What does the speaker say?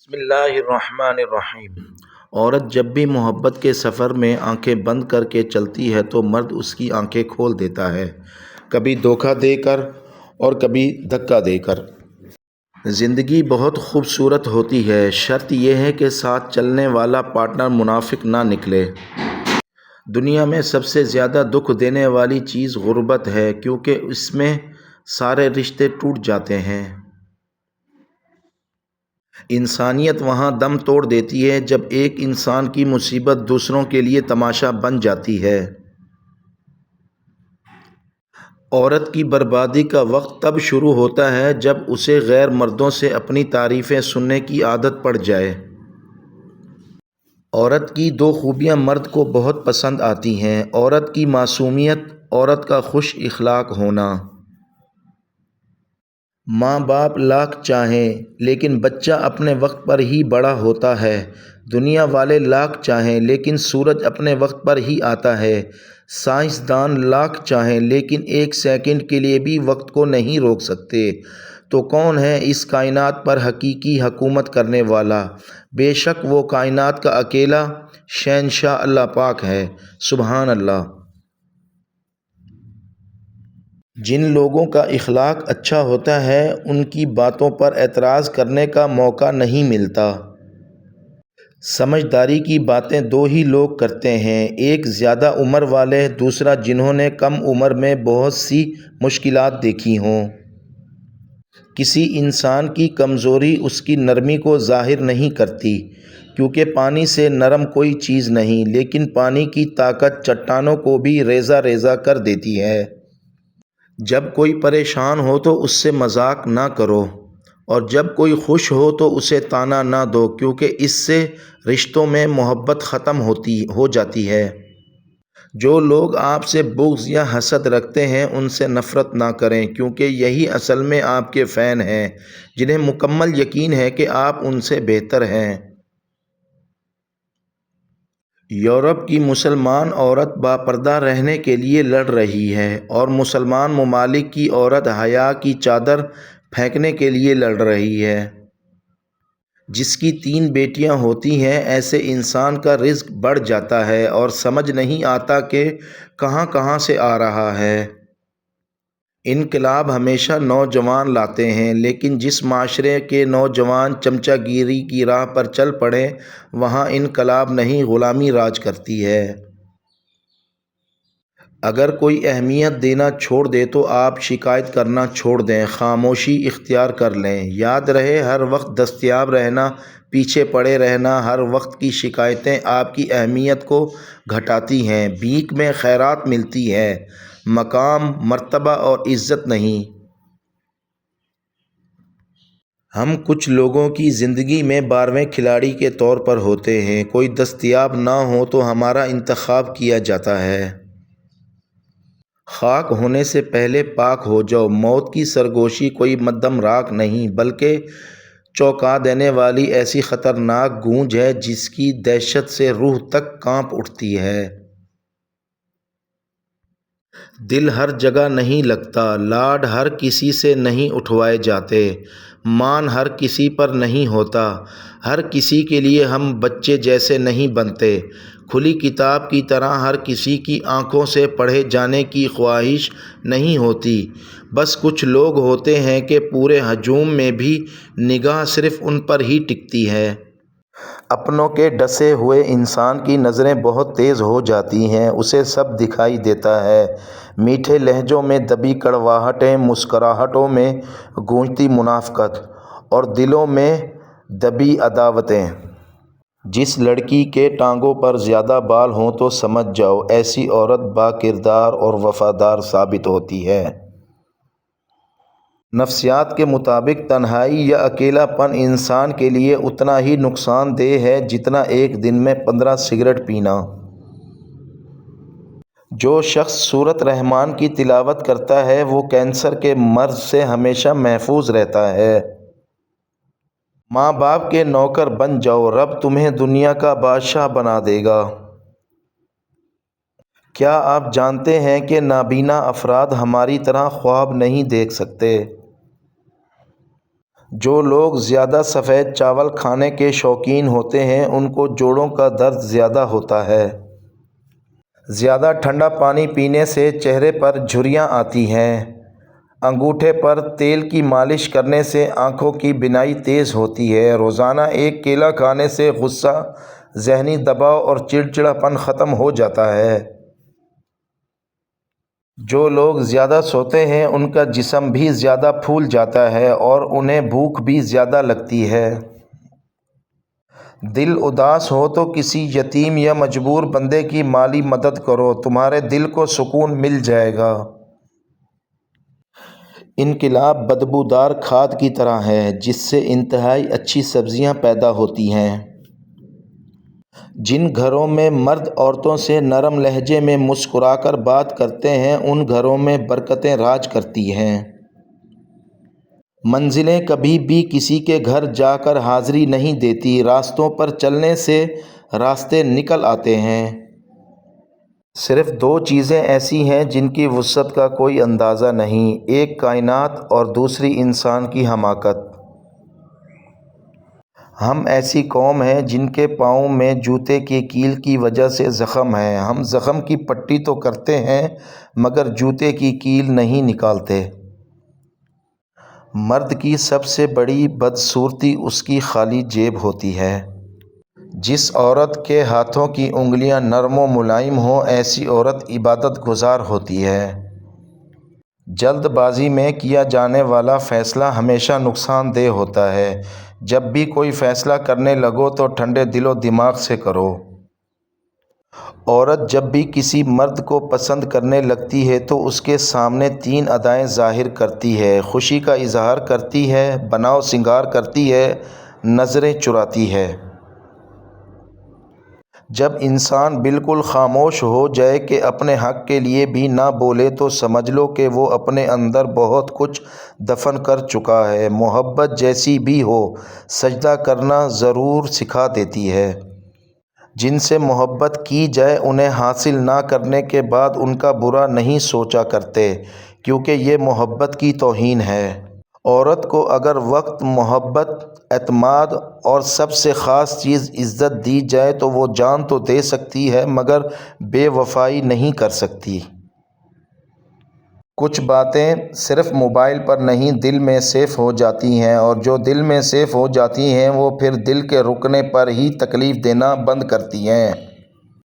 بسم اللہ الرحمن الرحیم۔ عورت جب بھی محبت کے سفر میں آنکھیں بند کر کے چلتی ہے تو مرد اس کی آنکھیں کھول دیتا ہے، کبھی دھوکہ دے کر اور کبھی دھکا دے کر۔ زندگی بہت خوبصورت ہوتی ہے، شرط یہ ہے کہ ساتھ چلنے والا پارٹنر منافق نہ نکلے۔ دنیا میں سب سے زیادہ دکھ دینے والی چیز غربت ہے، کیونکہ اس میں سارے رشتے ٹوٹ جاتے ہیں۔ انسانیت وہاں دم توڑ دیتی ہے جب ایک انسان کی مصیبت دوسروں کے لیے تماشا بن جاتی ہے۔ عورت کی بربادی کا وقت تب شروع ہوتا ہے جب اسے غیر مردوں سے اپنی تعریفیں سننے کی عادت پڑ جائے۔ عورت کی دو خوبیاں مرد کو بہت پسند آتی ہیں: عورت کی معصومیت، عورت کا خوش اخلاق ہونا۔ ماں باپ لاکھ چاہیں لیکن بچہ اپنے وقت پر ہی بڑا ہوتا ہے۔ دنیا والے لاکھ چاہیں لیکن سورج اپنے وقت پر ہی آتا ہے۔ سائنسدان لاکھ چاہیں لیکن ایک سیکنڈ کے لیے بھی وقت کو نہیں روک سکتے۔ تو کون ہے اس کائنات پر حقیقی حکومت کرنے والا؟ بے شک وہ کائنات کا اکیلا شہنشاہ اللہ پاک ہے، سبحان اللہ۔ جن لوگوں کا اخلاق اچھا ہوتا ہے ان کی باتوں پر اعتراض کرنے کا موقع نہیں ملتا۔ سمجھداری کی باتیں دو ہی لوگ کرتے ہیں، ایک زیادہ عمر والے، دوسرا جنہوں نے کم عمر میں بہت سی مشکلات دیکھی ہوں۔ کسی انسان کی کمزوری اس کی نرمی کو ظاہر نہیں کرتی، کیونکہ پانی سے نرم کوئی چیز نہیں، لیکن پانی کی طاقت چٹانوں کو بھی ریزہ ریزہ کر دیتی ہے۔ جب کوئی پریشان ہو تو اس سے مذاق نہ کرو، اور جب کوئی خوش ہو تو اسے طعنہ نہ دو، کیونکہ اس سے رشتوں میں محبت ختم ہو جاتی ہے۔ جو لوگ آپ سے بغض یا حسد رکھتے ہیں ان سے نفرت نہ کریں، کیونکہ یہی اصل میں آپ کے فین ہیں، جنہیں مکمل یقین ہے کہ آپ ان سے بہتر ہیں۔ یورپ کی مسلمان عورت باپردہ رہنے کے لیے لڑ رہی ہے، اور مسلمان ممالک کی عورت حیا کی چادر پھینکنے کے لیے لڑ رہی ہے۔ جس کی 3 بیٹیاں ہوتی ہیں، ایسے انسان کا رزق بڑھ جاتا ہے اور سمجھ نہیں آتا کہ کہاں کہاں سے آ رہا ہے۔ انقلاب ہمیشہ نوجوان لاتے ہیں، لیکن جس معاشرے کے نوجوان چمچہ گیری کی راہ پر چل پڑیں وہاں انقلاب نہیں، غلامی راج کرتی ہے۔ اگر کوئی اہمیت دینا چھوڑ دے تو آپ شکایت کرنا چھوڑ دیں، خاموشی اختیار کر لیں۔ یاد رہے، ہر وقت دستیاب رہنا، پیچھے پڑے رہنا، ہر وقت کی شکایتیں آپ کی اہمیت کو گھٹاتی ہیں۔ بھیک میں خیرات ملتی ہے، مقام، مرتبہ اور عزت نہیں۔ ہم کچھ لوگوں کی زندگی میں 12ویں کھلاڑی کے طور پر ہوتے ہیں، کوئی دستیاب نہ ہو تو ہمارا انتخاب کیا جاتا ہے۔ خاک ہونے سے پہلے پاک ہو جاؤ۔ موت کی سرگوشی کوئی مدھم راگ نہیں، بلکہ چونکا دینے والی ایسی خطرناک گونج ہے جس کی دہشت سے روح تک کانپ اٹھتی ہے۔ دل ہر جگہ نہیں لگتا، لاڈ ہر کسی سے نہیں اٹھوائے جاتے، مان ہر کسی پر نہیں ہوتا، ہر کسی کے لیے ہم بچے جیسے نہیں بنتے، کھلی کتاب کی طرح ہر کسی کی آنکھوں سے پڑھے جانے کی خواہش نہیں ہوتی۔ بس کچھ لوگ ہوتے ہیں کہ پورے ہجوم میں بھی نگاہ صرف ان پر ہی ٹکتی ہے۔ اپنوں کے ڈسے ہوئے انسان کی نظریں بہت تیز ہو جاتی ہیں، اسے سب دکھائی دیتا ہے، میٹھے لہجوں میں دبی کڑواہٹیں، مسکراہٹوں میں گونجتی منافقت، اور دلوں میں دبی عداوتیں۔ جس لڑکی کے ٹانگوں پر زیادہ بال ہوں تو سمجھ جاؤ ایسی عورت با کردار اور وفادار ثابت ہوتی ہے۔ نفسیات کے مطابق تنہائی یا اکیلا پن انسان کے لیے اتنا ہی نقصان دہ ہے جتنا ایک دن میں 15 سگریٹ پینا۔ جو شخص سورۃ رحمان کی تلاوت کرتا ہے وہ کینسر کے مرض سے ہمیشہ محفوظ رہتا ہے۔ ماں باپ کے نوکر بن جاؤ، رب تمہیں دنیا کا بادشاہ بنا دے گا۔ کیا آپ جانتے ہیں کہ نابینا افراد ہماری طرح خواب نہیں دیکھ سکتے؟ جو لوگ زیادہ سفید چاول کھانے کے شوقین ہوتے ہیں ان کو جوڑوں کا درد زیادہ ہوتا ہے۔ زیادہ ٹھنڈا پانی پینے سے چہرے پر جھریاں آتی ہیں۔ انگوٹھے پر تیل کی مالش کرنے سے آنکھوں کی بینائی تیز ہوتی ہے۔ روزانہ ایک کیلا کھانے سے غصہ، ذہنی دباؤ اور چڑچڑاپن ختم ہو جاتا ہے۔ جو لوگ زیادہ سوتے ہیں ان کا جسم بھی زیادہ پھول جاتا ہے اور انہیں بھوک بھی زیادہ لگتی ہے۔ دل اداس ہو تو کسی یتیم یا مجبور بندے کی مالی مدد کرو، تمہارے دل کو سکون مل جائے گا۔ انقلاب بدبودار کھاد کی طرح ہے جس سے انتہائی اچھی سبزیاں پیدا ہوتی ہیں۔ جن گھروں میں مرد عورتوں سے نرم لہجے میں مسکرا کر بات کرتے ہیں ان گھروں میں برکتیں راج کرتی ہیں۔ منزلیں کبھی بھی کسی کے گھر جا کر حاضری نہیں دیتی، راستوں پر چلنے سے راستے نکل آتے ہیں۔ صرف دو چیزیں ایسی ہیں جن کی وسعت کا کوئی اندازہ نہیں، ایک کائنات اور دوسری انسان کی حماقت۔ ہم ایسی قوم ہیں جن کے پاؤں میں جوتے کی کیل کی وجہ سے زخم ہے۔ ہم زخم کی پٹی تو کرتے ہیں مگر جوتے کی کیل نہیں نکالتے۔ مرد کی سب سے بڑی بدصورتی اس کی خالی جیب ہوتی ہے۔ جس عورت کے ہاتھوں کی انگلیاں نرم و ملائم ہوں ایسی عورت عبادت گزار ہوتی ہے۔ جلد بازی میں کیا جانے والا فیصلہ ہمیشہ نقصان دہ ہوتا ہے۔ جب بھی کوئی فیصلہ کرنے لگو تو ٹھنڈے دل و دماغ سے کرو۔ عورت جب بھی کسی مرد کو پسند کرنے لگتی ہے تو اس کے سامنے تین ادائیں ظاہر کرتی ہے: خوشی کا اظہار کرتی ہے، بناؤ سنگار کرتی ہے، نظریں چراتی ہے۔ جب انسان بالکل خاموش ہو جائے کہ اپنے حق کے لیے بھی نہ بولے تو سمجھ لو کہ وہ اپنے اندر بہت کچھ دفن کر چکا ہے۔ محبت جیسی بھی ہو سجدہ کرنا ضرور سکھا دیتی ہے۔ جن سے محبت کی جائے انہیں حاصل نہ کرنے کے بعد ان کا برا نہیں سوچا کرتے کیونکہ یہ محبت کی توہین ہے۔ عورت کو اگر وقت، محبت، اعتماد اور سب سے خاص چیز عزت دی جائے تو وہ جان تو دے سکتی ہے مگر بے وفائی نہیں کر سکتی۔ کچھ باتیں صرف موبائل پر نہیں دل میں سیو ہو جاتی ہیں اور جو دل میں سیو ہو جاتی ہیں وہ پھر دل کے رکنے پر ہی تکلیف دینا بند کرتی ہیں۔